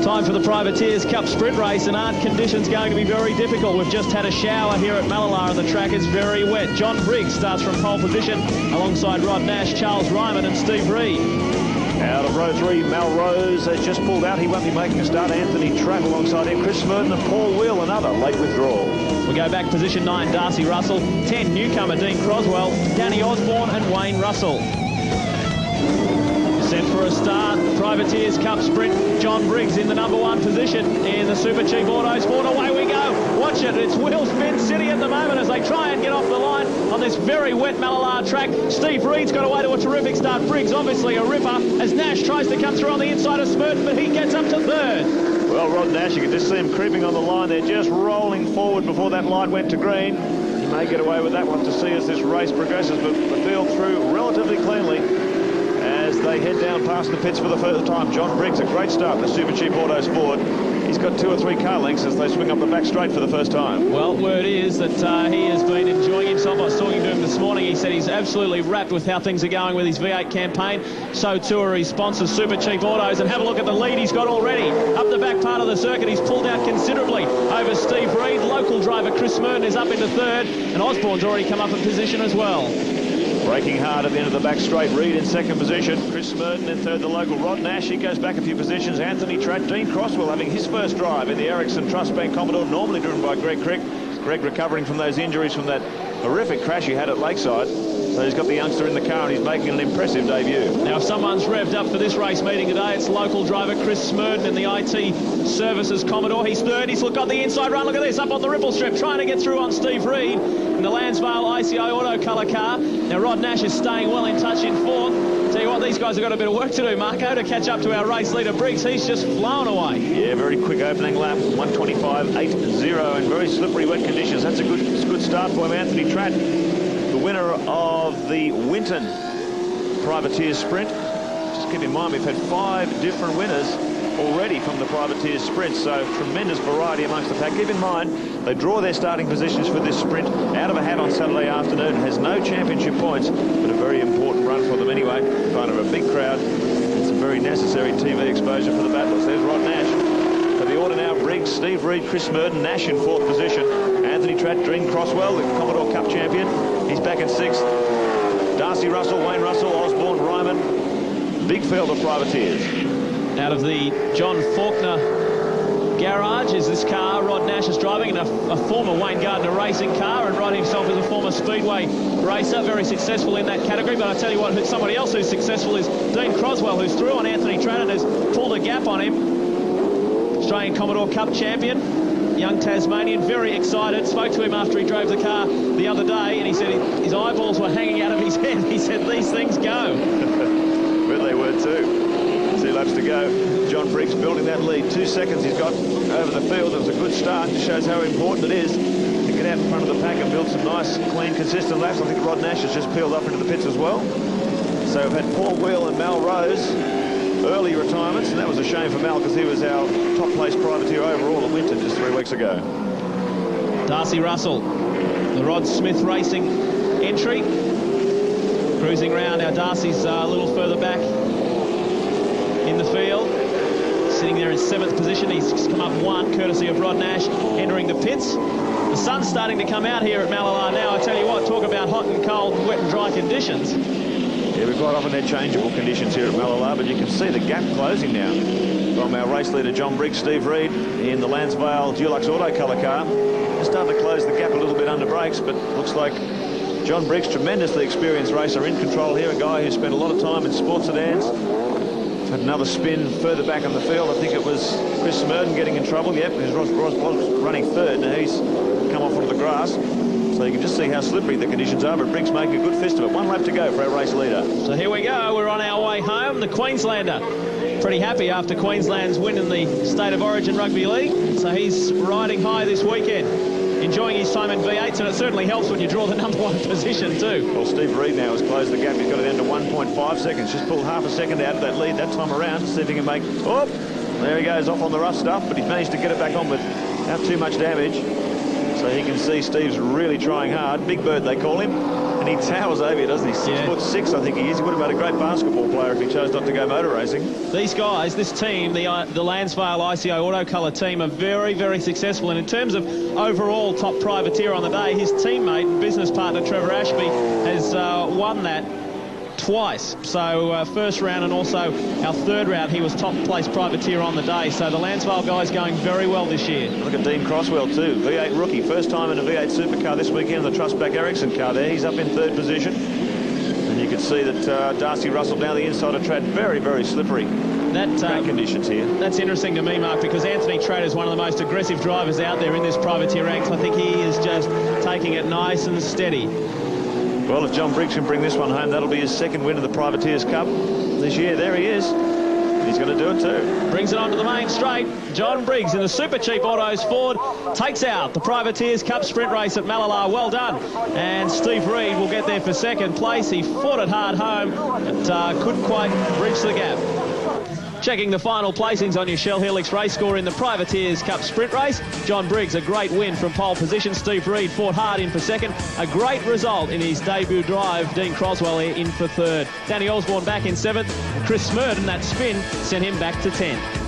Time for the Privateers Cup sprint race, and aren't conditions going to be very difficult? We've just had a shower here at Mallala and the track is very wet. John Briggs starts from pole position alongside Rod Nash, Charles Ryman and Steve Reed. Out of row 3, Melrose has just pulled out. He won't be making a start. Anthony Trapp alongside him. Chris Merton and Paul Wheel, another late withdrawal. We go back position 9, Darcy Russell. 10, newcomer Dean Croswell, Danny Osborne and Wayne Russell. Set for a start, Privateers Cup sprint. John Briggs in the number 1 position in the Super Cheap Auto Sport. Away we go. Watch it. It's Wheel Spin City at the moment as they try and get off the line on this very wet Mallala track. Steve Reed's got away to a terrific start. Briggs obviously a ripper as Nash tries to come through on the inside of Smurton, but he gets up to 3rd. Well, Rod Nash, you can just see him creeping on the line. They're just rolling forward before that light went to green. He may get away with that one to see as this race progresses, but the field through relatively cleanly as they head down past the pits for the first time. John Briggs, a great start in the Super Cheap Auto Sport. He's got 2 or 3 car lengths as they swing up the back straight for the first time. Well, word is that he has been enjoying himself. I was talking to him this morning. He said he's absolutely wrapped with how things are going with his V8 campaign. So too are his sponsors, Super Cheap Autos. And have a look at the lead he's got already. Up the back part of the circuit, he's pulled out considerably over Steve Reed. Local driver Chris Merton is up into 3rd, and Osborne's already come up in position as well. Braking hard at the end of the back straight. Reed in 2nd position. Chris Merton in 3rd, the local. Rod Nash, he goes back a few positions. Anthony Trapp, Dean Croswell having his first drive in the Ericsson Trust Bank Commodore, normally driven by Greg Crick. Greg recovering from those injuries from that horrific crash he had at Lakeside. So he's got the youngster in the car and he's making an impressive debut. Now, if someone's revved up for this race meeting today, it's local driver Chris Smurton in the IT Services Commodore. He's 3rd. He's got the inside run. Look at this, up on the ripple strip, trying to get through on Steve Reed in the Lansvale ICI Auto Colour car. Now, Rod Nash is staying well in touch in 4th. Tell you what, these guys have got a bit of work to do, Marco, to catch up to our race leader Briggs. He's just flown away. Yeah, very quick opening lap, 1:25.80 in very slippery wet conditions. That's a good start for him. Anthony Trapp, the winner of the Winton Privateers Sprint. Just keep in mind, we've had 5 different winners already from the Privateers Sprint, so tremendous variety amongst the pack. Keep in mind, they draw their starting positions for this sprint out of a hat on Saturday afternoon. It has no championship points, but a very important run for them anyway, in front of a big crowd. It's a very necessary TV exposure for the battlers. There's Rod Nash. For the order now, Briggs, Steve Reed, Chris Merton, Nash in 4th position. Anthony Trapp, Dean Croswell, the Commodore Cup champion. He's back in 6th. Darcy Russell, Wayne Russell, Osborne, Ryman. Big field of Privateers. Out of the John Faulkner garage is this car Rod Nash is driving, in a former Wayne Gardner racing car, and Rod himself is a former Speedway racer, very successful in that category. But I tell you what, somebody else who's successful is Dean Croswell, who's through on Anthony Trapp and has pulled a gap on him. Australian Commodore Cup champion, young Tasmanian, very excited. Spoke to him after he drove the car the other day, and he said his eyeballs were hanging out of his head. He said, these things go. Well, they were too. 2 laps to go. John Briggs building that lead. 2 seconds he's got over the field. It was a good start. It shows how important it is to get out in front of the pack and build some nice, clean, consistent laps. I think Rod Nash has just peeled up into the pits as well. So we've had Paul Wheel and Melrose early retirements, and that was a shame for Mal because he was our top place privateer overall at Winton just 3 weeks ago. Darcy Russell, the Rod Smith Racing entry. Cruising round. Now Darcy's a little further back in the field, sitting there in 7th position. He's come up 1 courtesy of Rod Nash entering the pits. The sun's starting to come out here at Mallala now. I tell you what, talk about hot and cold, wet and dry conditions. Yeah, we've quite often had changeable conditions here at Mallala, but you can see the gap closing now from our race leader John Briggs, Steve Reed in the Lansvale Dulux Auto Colour car. Just starting to close the gap a little bit under brakes, but looks like John Briggs, tremendously experienced racer, in control here, a guy who spent a lot of time in sports sedans. Had another spin further back on the field. I think it was Chris Merton getting in trouble. Yep, because Ross was running 3rd. Now he's come off onto the grass. So you can just see how slippery the conditions are, but Briggs making a good fist of it. 1 lap to go for our race leader. So here we go. We're on our way home. The Queenslander pretty happy after Queensland's win in the State of Origin Rugby League. So he's riding high this weekend, enjoying his time in V8s, and it certainly helps when you draw the number 1 position too. Well, Steve Reed now has closed the gap. He's got it down to 1.5 seconds. Just pulled half a second out of that lead that time around to see if he can make... Oh, there he goes off on the rough stuff, but he's managed to get it back on without too much damage. So he can see Steve's really trying hard. Big Bird, they call him. And he towers over you, doesn't he? 6'6", I think he is. He would have made a great basketball player if he chose not to go motor racing. These guys, this team, the Lansvale ICO Auto Colour team, are very, very successful. And in terms of overall top privateer on the day, his teammate and business partner Trevor Ashby has won that twice. So first round and also our third round, he was top place privateer on the day. So the Lansvale guys going very well this year. Look at Dean Crosswell too, V8 rookie, first time in a V8 supercar this weekend in the Trustback Ericsson car there. He's up in third position. And you can see that Darcy Russell down the inside of Tradd, very, very slippery. Track conditions here. That's interesting to me, Mark, because Anthony Tradd is one of the most aggressive drivers out there in this privateer ranks. I think he is just taking it nice and steady. Well, if John Briggs can bring this one home, that'll be his second win of the Privateers Cup this year. There he is. He's going to do it too. Brings it onto the main straight. John Briggs in the Super Cheap Autos Ford takes out the Privateers Cup sprint race at Mallala. Well done. And Steve Reed will get there for second place. He fought it hard home, but couldn't quite reach the gap. Checking the final placings on your Shell Helix race score in the Privateers Cup sprint race. John Briggs, a great win from pole position. Steve Reed fought hard in for second. A great result in his debut drive. Dean Croswell in for third. Danny Osborne back in seventh. Chris Smurden, that spin, sent him back to 10th.